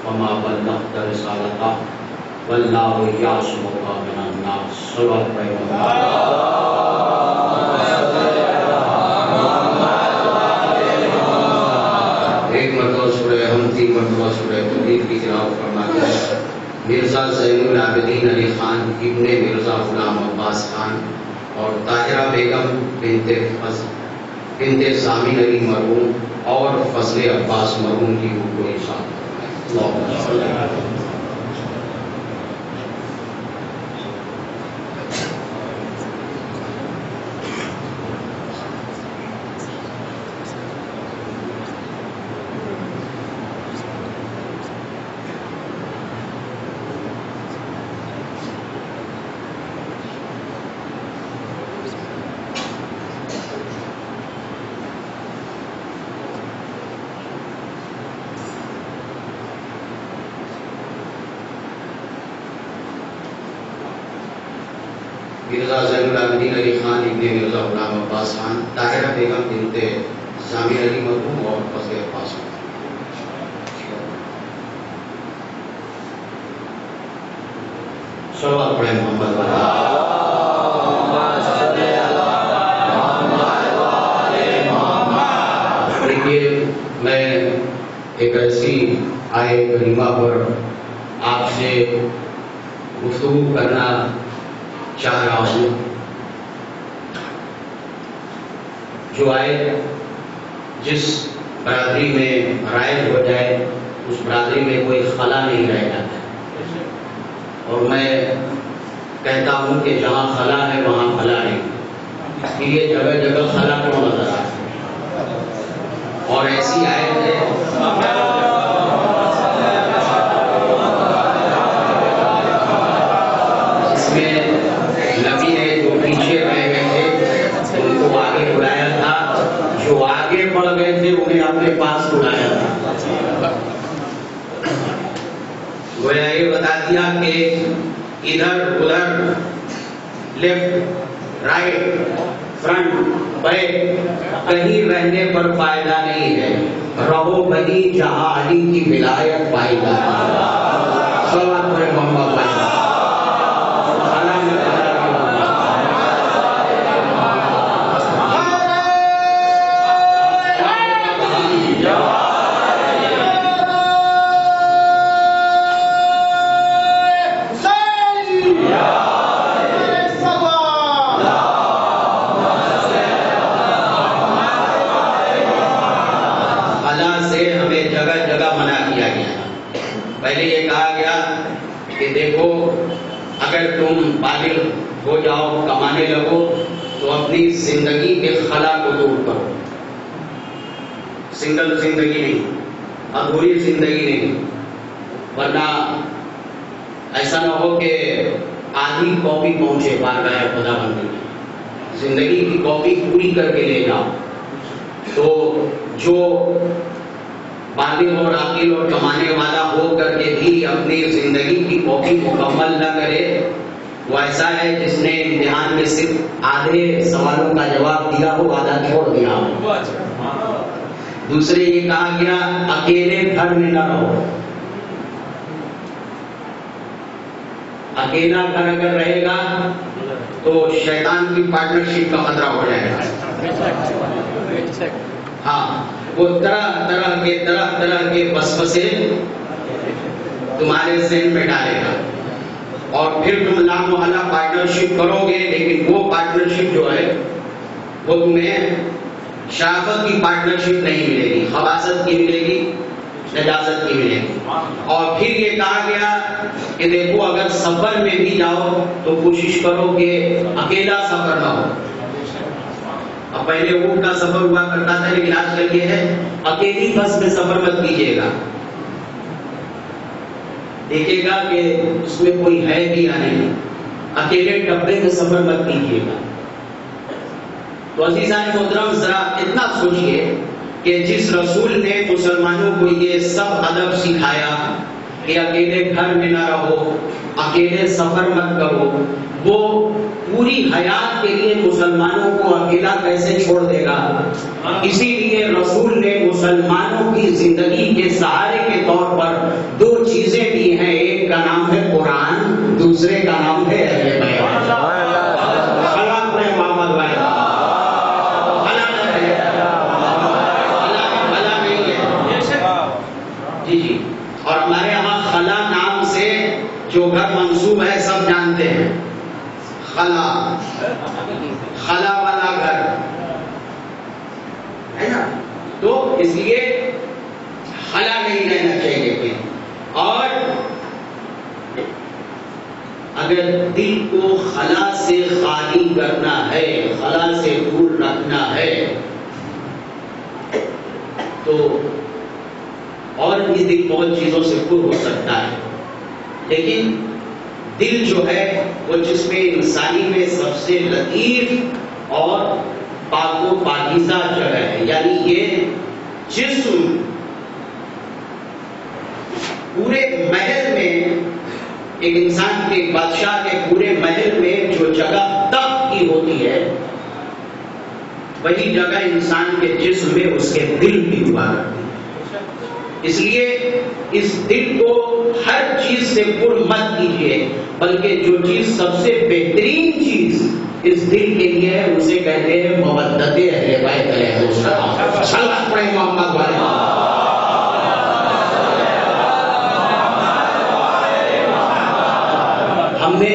وما بلغت رسالته واللہ یعصمک من الناس. صلوات پڑھیں. ایک مرتبہ سورہ ہم 3 مرتبہ سورہ توحید کی تلاوت فرماتے ہیں. مرزا زین العابدین علی خان ابن مرزا غلام عباس خان اور طاہرہ بیگم بنت سامین علی مرحوم اور فضل عباس مرحوم کی روح کو ارشاد فرمائیں. مرزا زین العابدین علی خان ابن مرزا غلام عباس خان طاہرہ بیگم بنت سامین علی مرحوم اور فضل عباس. صلوات پڑھیں محمد والا. دیکھیے میں ایک ایسی آیے کریمہ پر آپ سے گفتگو کرنا چاہ رہا ہوں جو آئے جس برادری میں رائج ہو جائے اس برادری میں کوئی خلا نہیں رہ جاتا. اور میں کہتا ہوں کہ جہاں خلا ہے وہاں خلا نہیں. یہ جگہ جگہ خلا کیوں نظر آتا ہے؟ اور ایسی آیت ہے جس میں نبی نے جو پیچھے رہ گئے تھے ان کو آگے بلایا تھا, جو آگے بڑھ گئے تھے انہیں اپنے پاس بلایا تھا. گویا یہ بتا دیا کہ ادھر ادھر لیفٹ رائٹ فرنٹ بیک کہیں رہنے پر فائدہ نہیں ہے. رہو بھلی جہاں علی کی ولایت پائی جاتی ہے. صلوات پڑھیں محمد بھائی. پہلے یہ کہا گیا کہ دیکھو اگر تم بالغ ہو جاؤ کمانے لگو تو اپنی زندگی کے خلا کو دور کرو. سنگل زندگی نہیں, ادھوری زندگی نہیں, ورنہ ایسا نہ ہو کہ آدھی کاپی پہنچے بارگاہ خدا بندی میں. زندگی کی کاپی پوری کر کے لے جاؤ. تو جو بالغ اور عاقل اور کمانے والا ہو کر کے بھی اپنی زندگی کی کاپی مکمل نہ کرے وہ ایسا ہے جس نے امتحان میں صرف آدھے سوالوں کا جواب دیا ہو, آدھا چھوڑ دیا ہو. دوسرے یہ کہا گیا اکیلے گھر میں نہ رہو. اکیلا گھر اگر رہے گا تو شیطان کی پارٹنرشپ کا خطرہ ہو جائے گا. ہاں, وہ طرح طرح کے وسوسے تمہارے ذہن میں ڈالے گا اور پھر تم لا محالہ پارٹنرشپ کرو گے, لیکن وہ پارٹنرشپ جو ہے وہ تمہیں شرافت کی پارٹنرشپ نہیں ملے گی, خباثت کی ملے گی, نجاست کی ملے گی. اور پھر یہ کہا گیا کہ دیکھو اگر سفر میں بھی جاؤ تو کوشش کرو کہ اکیلا سفر نہ ہو. اب پہلے اونٹ کا سفر ہوا کرتا تھا لیکن آج کل یہ ہے اکیلی بس میں سفر مت کیجیے گا. دیکھیے گا کہ اس میں کوئی ہے بھی یا نہیں. اکیلے ڈبے میں سفر مت کیجیے گا. تو عزیزان محترم ذرا اتنا سوچئے کہ جس رسول نے مسلمانوں کو یہ سب ادب سکھایا کہ اکیلے گھر میں نہ رہو, اکیلے سفر مت کرو, وہ پوری حیات کے لیے مسلمانوں کو اکیلا کیسے چھوڑ دے گا؟ اسی لیے رسول نے مسلمانوں کی زندگی کے سہارے کے طور پر 2 اور ہمارے یہاں خلا نام سے جو گھر منسوب ہے سب جانتے ہیں، خلا، خلا والا گھر ہے نا، تو اس لیے خلا نہیں رہنا چاہیے کوئی. اور اگر دل کو خلا سے خالی کرنا ہے، خلا سے دور رکھنا ہے، تو اور بھی دل بہت چیزوں سے پر ہو سکتا ہے، لیکن دل جو ہے وہ جسم انسانی میں سب سے لطیف اور پاک و پاکیزہ جگہ ہے. یعنی یہ جسم پورے محل میں، ایک انسان کے، ایک بادشاہ کے پورے محل میں جو جگہ تخت کی ہوتی ہے، وہی جگہ انسان کے جسم میں اس کے دل کی ہوا کرتی ہے. اس لیے اس دل کو ہر چیز سے پر مت کیجیے، بلکہ جو چیز سب سے بہترین چیز اس دل کے لیے ہے اسے کہتے ہیں محبت اہل بیت علیہ السلام. صلوات پڑھیں محمد والے. ہم نے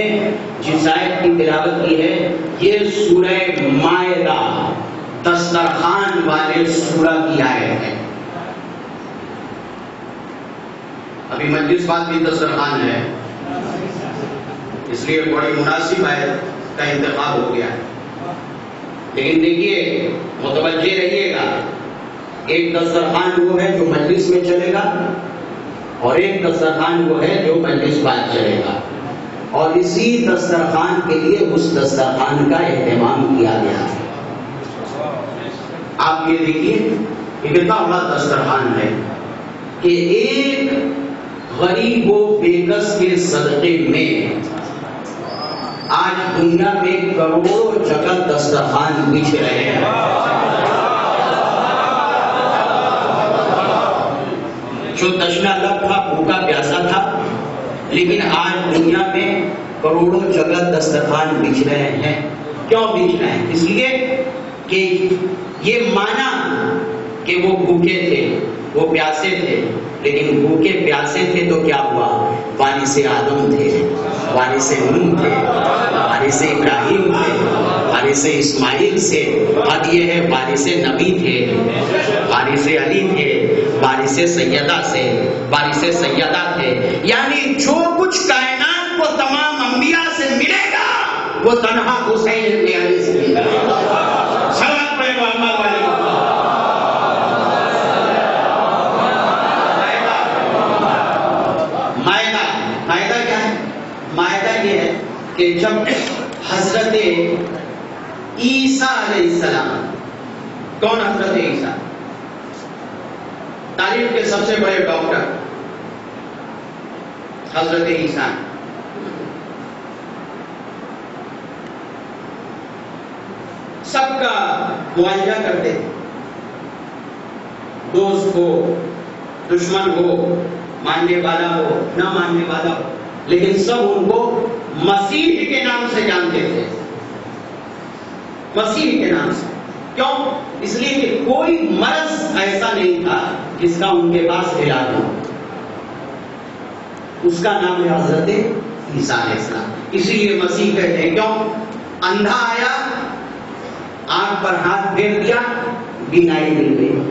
جس آیت کی تلاوت کی ہے یہ سورہ مائدہ، دسترخوان والے سورہ کی آیت ہے. ابھی مجلس بات بھی دسترخوان ہے، اس لیے بڑی مناسب آیت کا انتخاب ہو گیا ہے. لیکن دیکھیے، متوجہ رہیے گا، ایک دسترخوان وہ ہے جو مجلس میں چلے گا، اور ایک دسترخوان وہ ہے جو مجلس بعد چلے گا، اور اسی دسترخوان کے لیے اس دسترخوان کا اہتمام کیا گیا ہے. آپ یہ دیکھیے کہ کتنا بڑا دسترخوان ہے کہ ایک غریب و بےکس کے صدقے میں آج دنیا میں کروڑوں جگہ دسترخوان بچھ رہے ہیں. جو تشنا لب تھا، بھوکا پیاسا تھا، لیکن آج دنیا میں کروڑوں جگہ دسترخوان بچھ رہے ہیں. کیوں بچھ رہے ہیں؟ اس لیے کہ یہ مانا کہ وہ بھوکے تھے، وہ پیاسے تھے، لیکن بھوکے پیاسے تھے تو کیا ہوا؟ وارث آدم تھے، وارث نوح تھے، وارث ابراہیم تھے، وارث اسماعیل سے، اب یہ ہے وارث نبی تھے، وارث علی تھے، وارث سیدہ سے، وارث سیدہ تھے. یعنی جو کچھ کائنات کو تمام انبیاء سے ملے گا وہ تنہا حسین ابن علی سے ملے گا. صلوات پڑھیں محمد والے. مائدہ کیا ہے؟ مائدہ یہ ہے کہ جب حضرت عیسیٰ علیہ السلام، کون حضرت عیسیٰ؟ تاریخ کے سب سے بڑے ڈاکٹر حضرت عیسیٰ، سب کا معالجہ کرتے تھے، دوست ہو، دشمن ہو، ماننے والا ہو، نہ ماننے والا ہو، لیکن سب ان کو مسیح کے نام سے جانتے تھے. مسیح کے نام سے. کیوں؟ اس لیے کہ کوئی مرض ایسا نہیں تھا جس کا ان کے پاس علاج ہو. اس کا نام ہے حضرت عیسیٰ علیہ السلام. اسی لیے مسیح کہتے ہیں. کیوں؟ اندھا آیا، آنکھ پر ہاتھ پھیر دیا، بینائی مل گئی.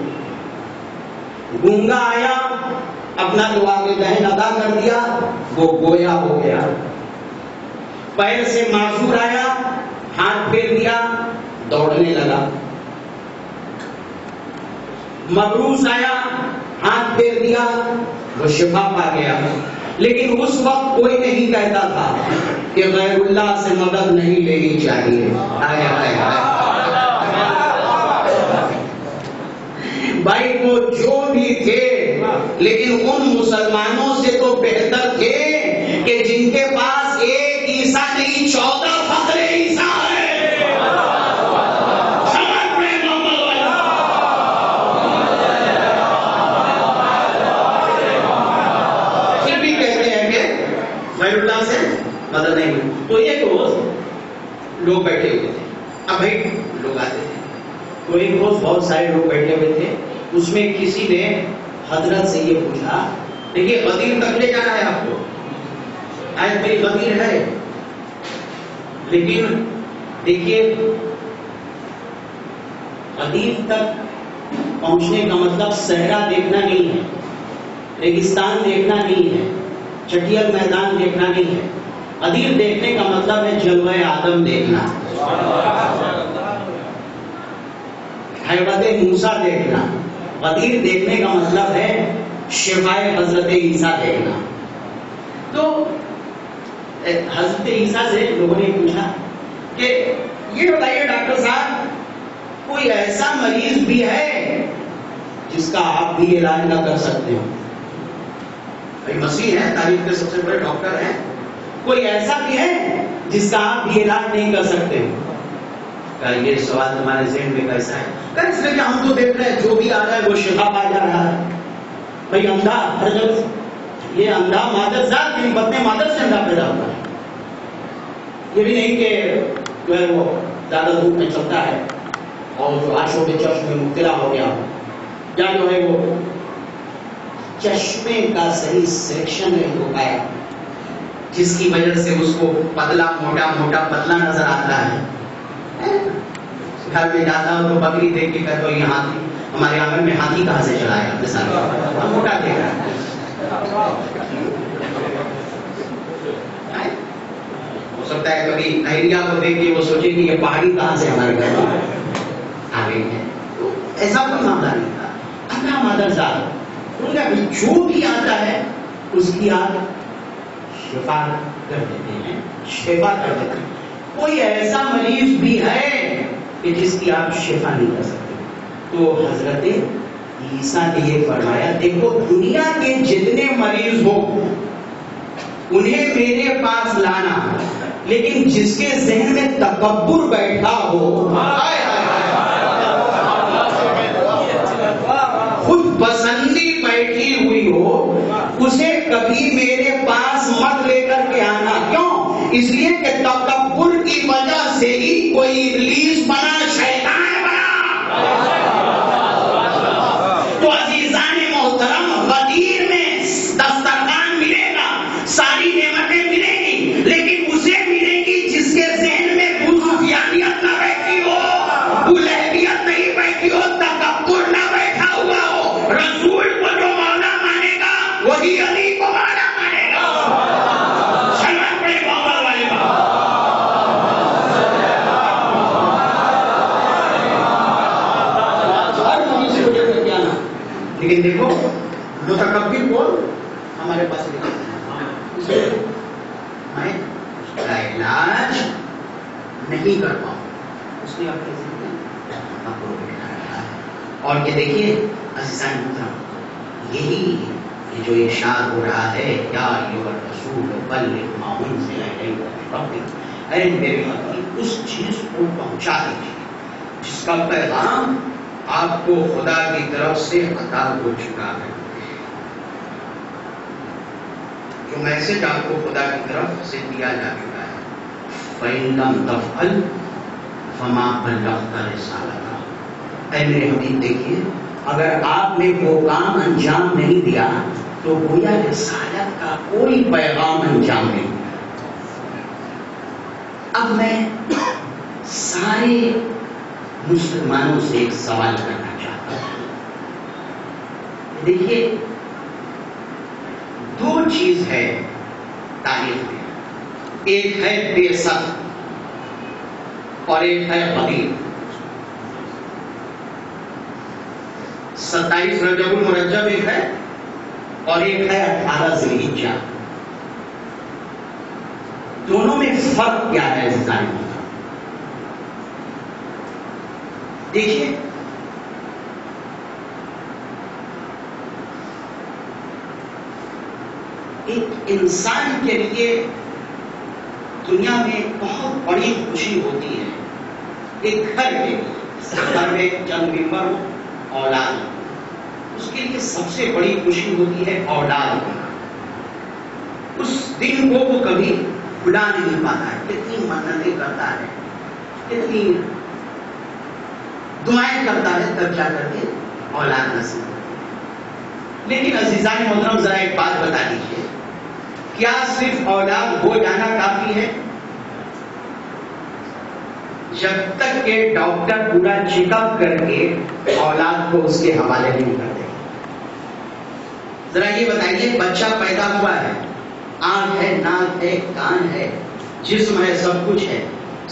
گونگا آیا، اپنا جو آگے دہن ادا کر دیا، وہ گویا ہو گیا. پیر سے معذور آیا، ہاتھ پھیر دیا، دوڑنے لگا. مبروس آیا، ہاتھ پھیر دیا، وہ شفا پا گیا. لیکن اس وقت کوئی نہیں کہتا تھا کہ غیر اللہ سے مدد نہیں لینی چاہیے. بھائی وہ جو بھی تھے، لیکن ان مسلمانوں سے تو بہتر تھے کہ جن کے پاس ایک عیسیٰ نہیں 14 فخر عیسیٰ ہے. پھر بھی کہتے ہیں کہ غیر اللہ سے مدد نہیں. تو ایک روز لوگ بیٹھے ہوئے تھے. اب بھائی لوگ آتے تھے، تو ایک روز بہت سارے لوگ بیٹھے ہوئے تھے. اس میں کسی نے حضرت سے یہ پوچھا دیکھیے غدیر تک لے جانا ہے آپ کو. آج میری غدیر ہے، لیکن دیکھیے غدیر تک پہنچنے کا مطلب صحرا دیکھنا نہیں ہے، ریگستان دیکھنا نہیں ہے، چٹیل میدان دیکھنا نہیں ہے. غدیر دیکھنے کا مطلب ہے جلوہ آدم دیکھنا، حیبت موسیٰ دیکھنا. غدیر دیکھنے کا مطلب ہے شفائے حضرت عیسیٰ دیکھنا. تو حضرت عیسیٰ سے لوگوں نے پوچھا کہ یہ بتائیے ڈاکٹر صاحب، کوئی ایسا مریض بھی ہے جس کا آپ بھی علاج نہ کر سکتے ہو؟ بھائی مسیح ہے، تاریخ کے سب سے بڑے ڈاکٹر ہیں، کوئی ایسا بھی ہے جس کا آپ بھی علاج نہیں کر سکتے ہو؟ یہ سوال تمہارے ذہن میں کیسا ہے؟ اس لیے کہ ہم تو دیکھ رہے ہیں جو بھی آ رہا ہے وہ شفا پا جا رہا ہے. بھائی اندھا ہر جگہ، یہ اندھا مادر ذات کی بدنے مادر سے اندھا پیدا ہوتا ہے. یہ بھی نہیں کہ جو ہے وہ زیادہ دھوپ میں چلتا ہے اور جو آنکھوں کے چشم میں مبتلا ہو گیا، یا جو ہے وہ چشمے کا صحیح سلیکشن نہیں ہو پایا جس کی وجہ سے اس کو پتلا موٹا موٹا پتلا نظر آتا ہے. گھر میں جاتا ہوں تو بکری دیکھ کے کہتا ہوں یہ ہاتھی، ہمارے آنگن میں ہاتھی کہاں سے چلا ہے؟ موٹا دیکھ رہا ہے. ہو سکتا ہے کبھی ایریا کو دیکھ کے وہ سوچے کہ یہ پہاڑی کہاں سے ہمارے گھر میں آ گئی ہے. ایسا کوئی معاملہ نہیں تھا. اندھا مادر ذات جو بھی آتا ہے اس کی آپ شفا کر دیتے ہیں، شفا کر دیتے ہیں. کوئی ایسا مریض بھی ہے کہ جس کی آپ شفا نہیں کر سکتے؟ تو حضرت عیسیٰ نے یہ فرمایا، دیکھو دنیا کے جتنے مریض ہو انہیں میرے پاس لانا، لیکن جس کے ذہن میں تکبر بیٹھا ہو، خود پسندی بیٹھی ہوئی ہو، اسے کبھی میرے پاس مت لے کر کے آنا. کیوں؟ اس لیے کہ تکبر کی وجہ سے ہی کوئی ابلیس بنا، شیطان بنا. تو عزیزان محترم، غدیر میں دسترخوان ملے گا، ساری نعمتیں ملیں گی، لیکن اسے ملے گی جس کے ذہن میں سفیانیت نہ بیٹھی ہو، الہیت نہیں بیٹھی ہو، تکبر نہ بیٹھا ہوا ہو. رسول کو جو مولا مانے گا وہی علی کو مولا مانے گا. لیکن دیکھو متکبر کون ہمارے پاس میں علاج نہیں کر پاؤں، اس نے اپنی زندگی رکھا ہے. اور یہ دیکھیے عزیزان محترم، یہی یہ جو ارشاد ہو رہا ہے، یا ایھا الرسول بلغ ما انزل الیک من ربک، اے میرے نبی اس چیز کو پہنچا دیجیے جس کا پیغام آپ کو خدا کی طرف سے عطا ہو چکا ہے، جو میسج آپ کو خدا کی طرف سے دیا جا چکا ہے. فَإِن لَمْ تَفْعَلْ فَمَا بَلَّغْتَ رِسَالَتَهُ. اے میرے حبیب دیکھیے، اگر آپ نے وہ کام انجام نہیں دیا تو گویا رسالت کا کوئی پیغام انجام نہیں دیا. اب میں سارے مسلمانوں سے ایک سوال کرنا چاہتا ہوں. دیکھیے دو چیز ہے تاریخ میں، ایک ہے بعثت اور ایک ہے غدیر. 27 رجب المرجب ایک ہے اور ایک ہے 18 ذی الحجہ. دونوں میں فرق کیا ہے عزیزان محترم؟ دیکھیے ایک انسان کے لیے دنیا میں بہت بڑی خوشی ہوتی ہے. ایک گھر میں چند ممبر ہو، اولاد ہو، اس کے لیے سب سے بڑی خوشی ہوتی ہے اولاد ہونا. اس دن کو وہ کبھی بھلا نہیں پاتا ہے. کتنی منتیں کرتا ہے، کتنی دعائیں کرتا ہے، تب جا کر کے اولاد نصیب ہوتی ہے. لیکن عزیزان محترم ذرا ایک بات بتا دیجیے، کیا صرف اولاد ہو جانا کافی ہے؟ جب تک کہ ڈاکٹر پورا چیک اپ کر کے اولاد کو اس کے حوالے نہیں کر دے. ذرا یہ بتائیے، بچہ پیدا ہوا ہے، آنکھ ہے، ناک ہے، کان ہے، جسم ہے، سب کچھ ہے،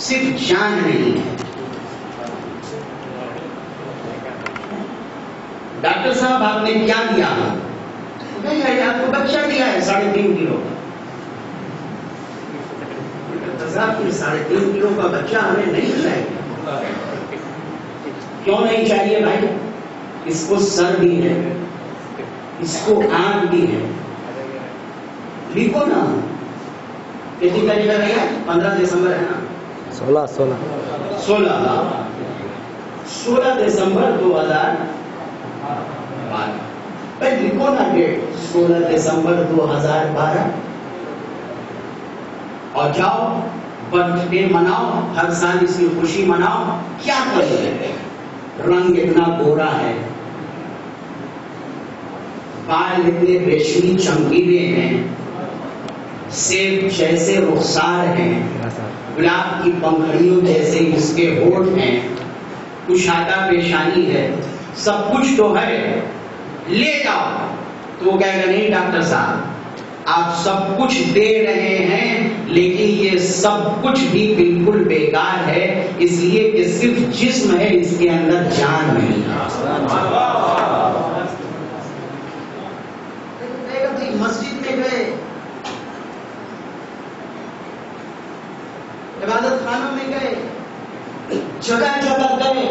صرف جان نہیں ہے. ڈاکٹر صاحب آپ نے کیا دیا؟ نہیں، آپ کو بچہ دیا ہے 3.5 کلو کا. ڈاکٹر صاحب 3.5 کلو کا بچہ ہمیں نہیں چاہیے. کیوں نہیں چاہیے بھائی؟ اس کو سر بھی ہے، اس کو آنکھ بھی ہے. لکھو نا، کتنی تاریخ ہے؟ 15 دسمبر ہے نا؟ 16 دسمبر 2012. بھائی لکھو نا ڈیٹ، 16 دسمبر 2012، اور جاؤ برتھ ڈے مناؤ، ہر سال اس کی خوشی مناؤ. کیا کرے؟ رنگ اتنا گورا ہے، بال اتنے ریشمی چمکیلے ہیں، سیب جیسے رخسار ہیں، گلاب کی پنکھڑیوں جیسے اس کے ہونٹ ہیں، کشادہ پیشانی ہے، سب کچھ تو ہے، لے جاؤ. تو وہ کہے گا نہیں ڈاکٹر صاحب، آپ سب کچھ دے رہے ہیں لیکن یہ سب کچھ بھی بالکل بیکار ہے، اس لیے کہ صرف جسم ہے، اس کے اندر جان نہیں ہے. مسجد میں گئے، عبادت خانوں میں گئے، جگہ جگہ گئے،